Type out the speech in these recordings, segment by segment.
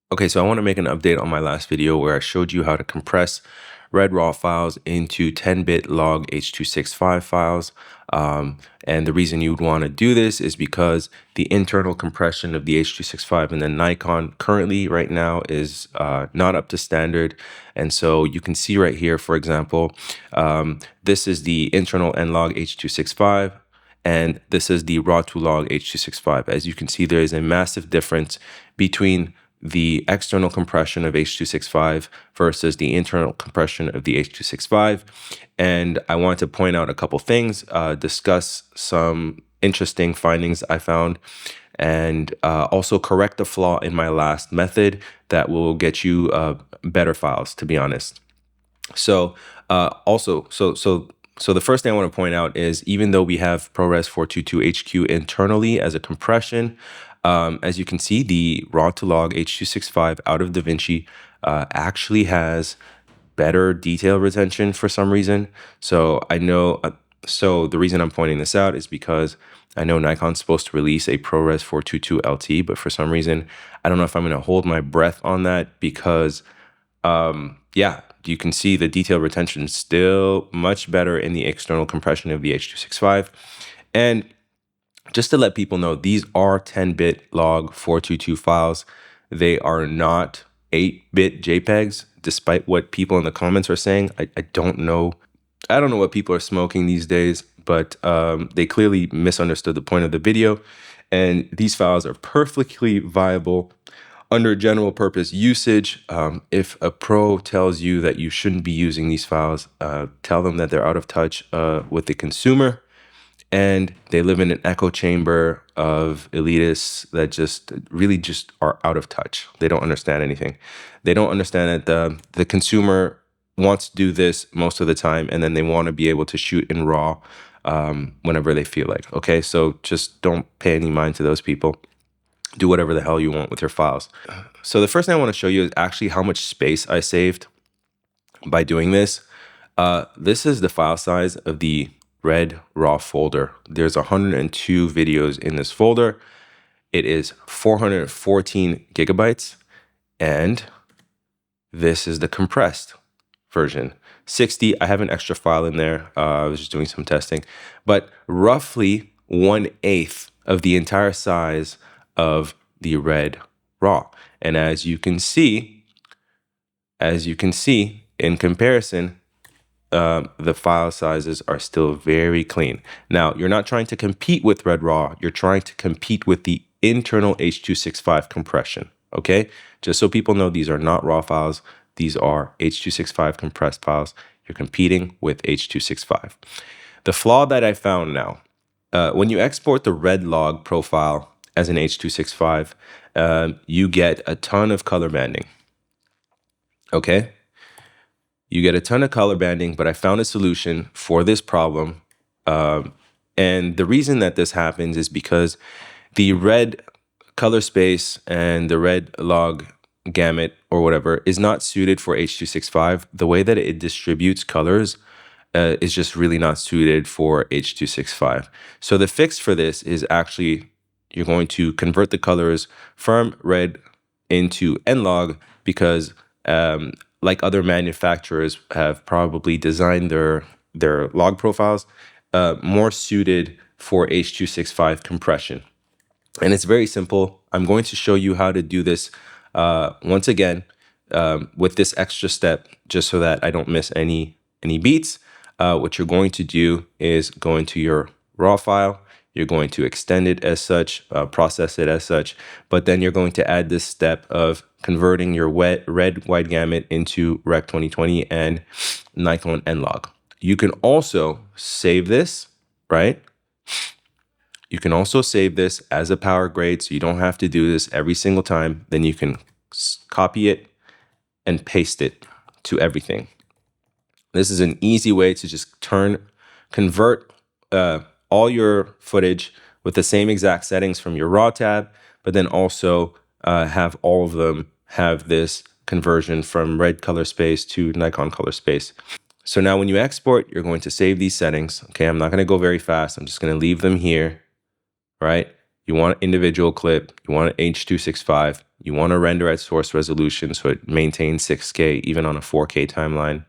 Okay, so I want to make an update on my last video where I showed you how to compress RED RAW files into 10-bit log H.265 files. And the reason you would want to do this is because the internal compression of the H.265 in the Nikon currently right now is not up to standard. And so you can see right here, for example, this is the internal nlog H.265. And this is the raw to log H.265. As you can see, there is a massive difference between the external compression of H.265 versus the internal compression of the H.265. And I want to point out a couple things, discuss some interesting findings I found, and also correct a flaw in my last method that will get you better files, to be honest. So so the first thing I want to point out is even though we have ProRes 422HQ internally as a compression, as you can see, the raw to log H.265 out of DaVinci actually has better detail retention for some reason. So I know, so the reason I'm pointing this out is because I know Nikon's supposed to release a ProRes 422 LT, but for some reason, I don't know if I'm going to hold my breath on that because, yeah, you can see the detail retention is still much better in the external compression of the H.265. And just to let people know, these are 10-bit log 422 files. They are not 8-bit JPEGs, despite what people in the comments are saying. I don't know. I don't know what people are smoking these days, but they clearly misunderstood the point of the video. And these files are perfectly viable under general purpose usage. If a pro tells you that you shouldn't be using these files, tell them that they're out of touch with the consumer. And they live in an echo chamber of elitists that just really just are out of touch. They don't understand anything. They don't understand that the consumer wants to do this most of the time, and then they want to be able to shoot in RAW whenever they feel like. Okay, so just don't pay any mind to those people. Do whatever the hell you want with your files. So the first thing I want to show you is actually how much space I saved by doing this. This is the file size of the RED RAW folder. There's 102 videos in this folder. It is 414 gigabytes, and this is the compressed version. 60. I have an extra file in there. I was just doing some testing, but roughly 1/8 of the entire size of the RED RAW. And as you can see, in comparison, the file sizes are still very clean. Now, you're not trying to compete with RED RAW. You're trying to compete with the internal H.265 compression, okay? Just so people know, these are not RAW files. These are H.265 compressed files. You're competing with H.265. The flaw that I found now, when you export the RED log profile as an H.265, you get a ton of color banding, okay? You get a ton of color banding, but I found a solution for this problem. And the reason that this happens is because the red color space and the red log gamut or whatever is not suited for H.265. The way that it distributes colors is just really not suited for H.265. So the fix for this is actually you're going to convert the colors from red into nlog because like other manufacturers have probably designed their log profiles more suited for H.265 compression. And it's very simple. I'm going to show you how to do this once again with this extra step, just so that I don't miss any beats. What you're going to do is go into your RAW file. You're going to extend it as such, process it as such, but then you're going to add this step of converting your red wide gamut into Rec 2020 and Nikon nlog. You can also save this, right? You can also save this as a Powergrade, so you don't have to do this every single time. Then you can copy it and paste it to everything. This is an easy way to just convert all your footage with the same exact settings from your RAW tab, but then also have all of them have this conversion from red color space to Nikon color space. So now when you export, you're going to save these settings. Okay, I'm not going to go very fast. I'm just going to leave them here, right? You want an individual clip. You want an H.265. You want to render at source resolution so it maintains 6K even on a 4K timeline.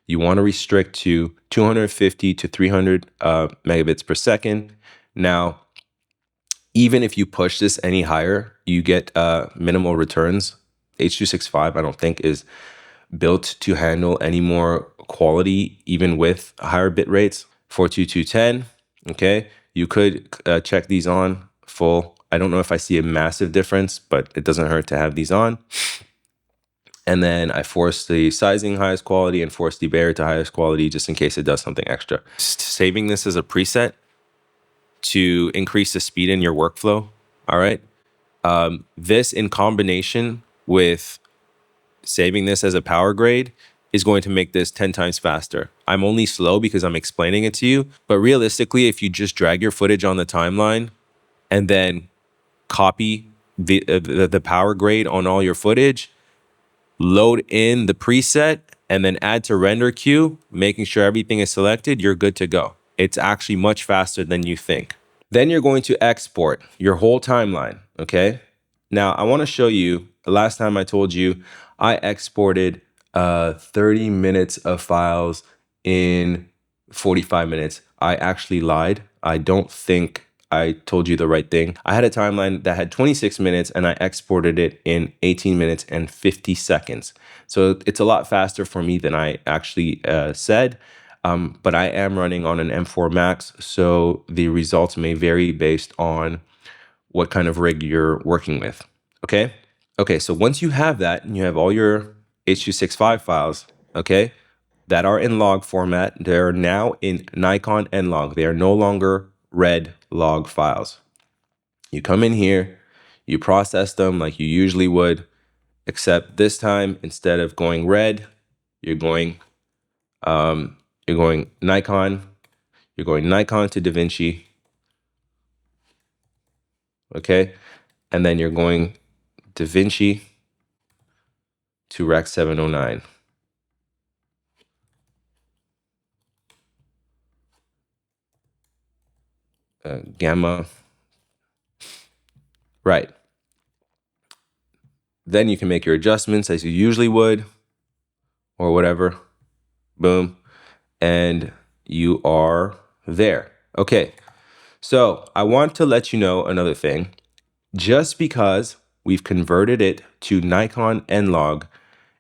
You want to restrict to 250 to 300 megabits per second. Now, even if you push this any higher, you get minimal returns. H.265, I don't think, is built to handle any more quality, even with higher bit rates. 42210, okay? You could check these on full. I don't know if I see a massive difference, but it doesn't hurt to have these on. And then I force the sizing highest quality and force the barrier to highest quality just in case it does something extra. Saving this as a preset to increase the speed in your workflow, all right? This in combination with saving this as a power grade is going to make this 10 times faster. I'm only slow because I'm explaining it to you, but realistically, if you just drag your footage on the timeline and then copy the power grade on all your footage, load in the preset, and then add to render queue, making sure everything is selected, you're good to go. It's actually much faster than you think. Then you're going to export your whole timeline, okay? Now, I want to show you, the last time I told you, I exported 30 minutes of files in 45 minutes. I actually lied. I don't think I told you the right thing. I had a timeline that had 26 minutes and I exported it in 18 minutes and 50 seconds. So it's a lot faster for me than I actually said. But I am running on an M4 Max, so the results may vary based on what kind of rig you're working with, okay? Okay, so once you have that and you have all your H.265 files, okay, that are in log format, they're now in Nikon nlog. They are no longer red log files. You come in here, you process them like you usually would, except this time, instead of going red, you're going Nikon, you're going Nikon to DaVinci, okay? And then you're going DaVinci to Rec 709. Gamma, right. Then you can make your adjustments as you usually would, or whatever, boom, and you are there. Okay, so I want to let you know another thing. Just because we've converted it to Nikon nlog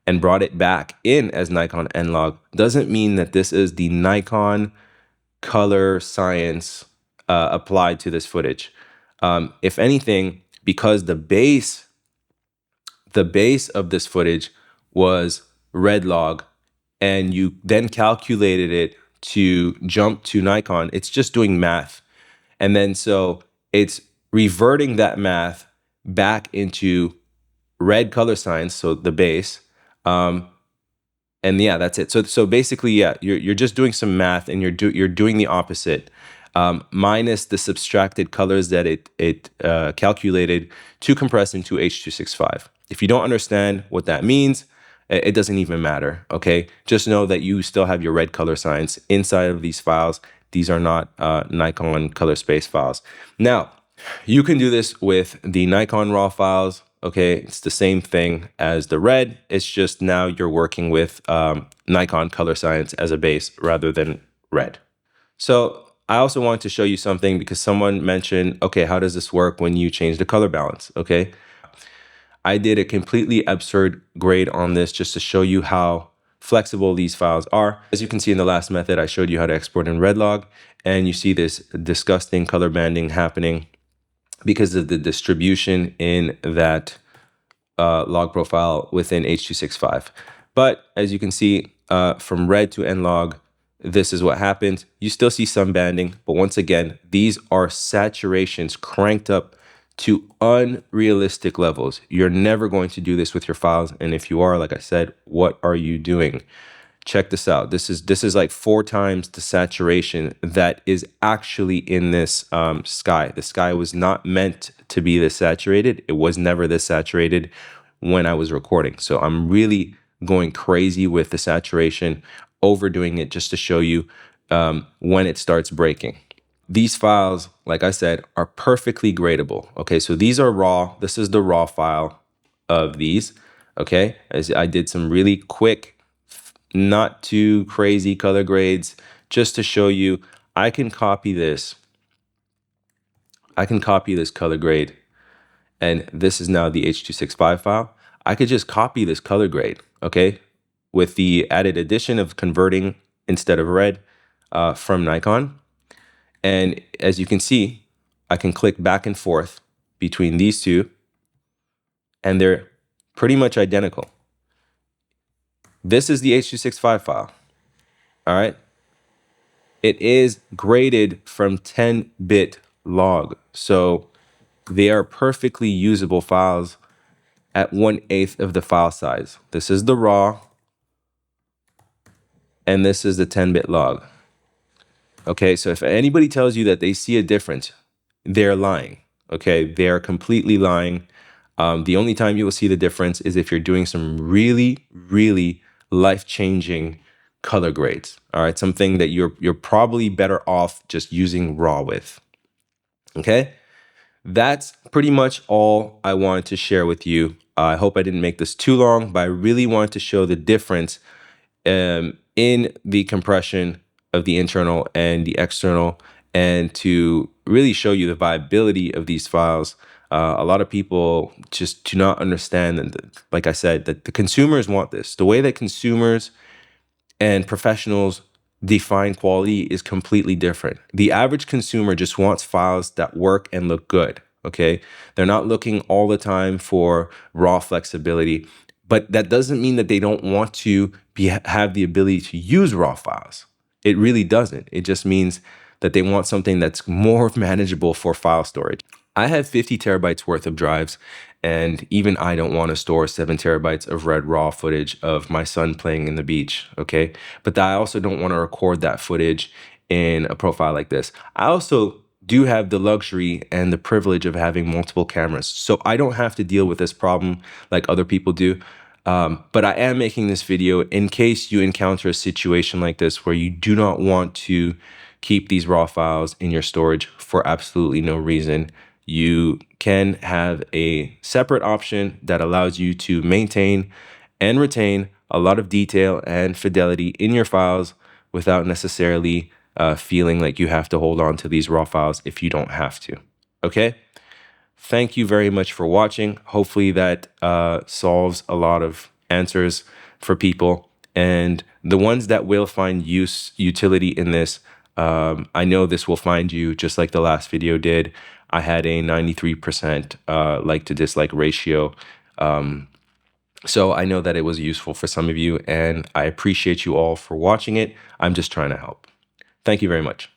and brought it back in as Nikon nlog doesn't mean that this is the Nikon color science applied to this footage. If anything, because the base of this footage was red log and you then calculated it to jump to Nikon, it's just doing math. And then so it's reverting that math back into red color science, so the base. And yeah, that's it. So basically, yeah, you're just doing some math and you're doing the opposite, minus the subtracted colors that it calculated to compress into H.265. If you don't understand what that means, it doesn't even matter, okay? Just know that you still have your red color science inside of these files. These are not Nikon color space files. Now, you can do this with the Nikon RAW files, okay? It's the same thing as the red. It's just now you're working with Nikon color science as a base rather than red. So I also wanted to show you something because someone mentioned, okay, how does this work when you change the color balance, okay? I did a completely absurd grade on this just to show you how flexible these files are. As you can see in the last method, I showed you how to export in red log, and you see this disgusting color banding happening because of the distribution in that log profile within H.265. But as you can see, from red to nlog, this is what happens. You still see some banding, but once again, these are saturations cranked up to unrealistic levels. You're never going to do this with your files, and if you are, like I said, what are you doing? Check this out. This is like 4 times the saturation that is actually in this sky. The sky was not meant to be this saturated. It was never this saturated when I was recording. So I'm really going crazy with the saturation, overdoing it just to show you when it starts breaking. These files, like I said, are perfectly gradable. Okay, so these are raw. This is the raw file. of these. Okay, as I did some really quick, not too crazy color grades just to show you I can copy this. I can copy this color grade, and this is now the H.265 file. I could just copy this color grade, okay, with the added addition of converting instead of red from Nikon. And as you can see, I can click back and forth between these two, and they're pretty much identical. This is the H.265 file, all right? It is graded from 10-bit log, so they are perfectly usable files at 1/8 of the file size. This is the RAW, and this is the 10-bit log. Okay, so if anybody tells you that they see a difference, they're lying. Okay, they're completely lying. The only time you will see the difference is if you're doing some really, really life-changing color grades. All right, something that you're probably better off just using RAW with. Okay, that's pretty much all I wanted to share with you. I hope I didn't make this too long, but I really wanted to show the difference in the compression of the internal and the external, and to really show you the viability of these files. A lot of people just do not understand, and like I said, that the consumers want this. The way that consumers and professionals define quality is completely different. The average consumer just wants files that work and look good, okay? They're not looking all the time for raw flexibility, but that doesn't mean that they don't want to have the ability to use raw files. It really doesn't. It just means that they want something that's more manageable for file storage. I have 50 terabytes worth of drives, and even I don't want to store 7 terabytes of red raw footage of my son playing in the beach, okay? But I also don't want to record that footage in a profile like this. I also do have the luxury and the privilege of having multiple cameras, so I don't have to deal with this problem like other people do. But I am making this video in case you encounter a situation like this where you do not want to keep these raw files in your storage for absolutely no reason. You can have a separate option that allows you to maintain and retain a lot of detail and fidelity in your files without necessarily feeling like you have to hold on to these raw files if you don't have to. Okay? Thank you very much for watching. Hopefully that solves a lot of answers for people. And the ones that will find utility in this, I know this will find you just like the last video did. I had a 93% like to dislike ratio. So I know that it was useful for some of you, and I appreciate you all for watching it. I'm just trying to help. Thank you very much.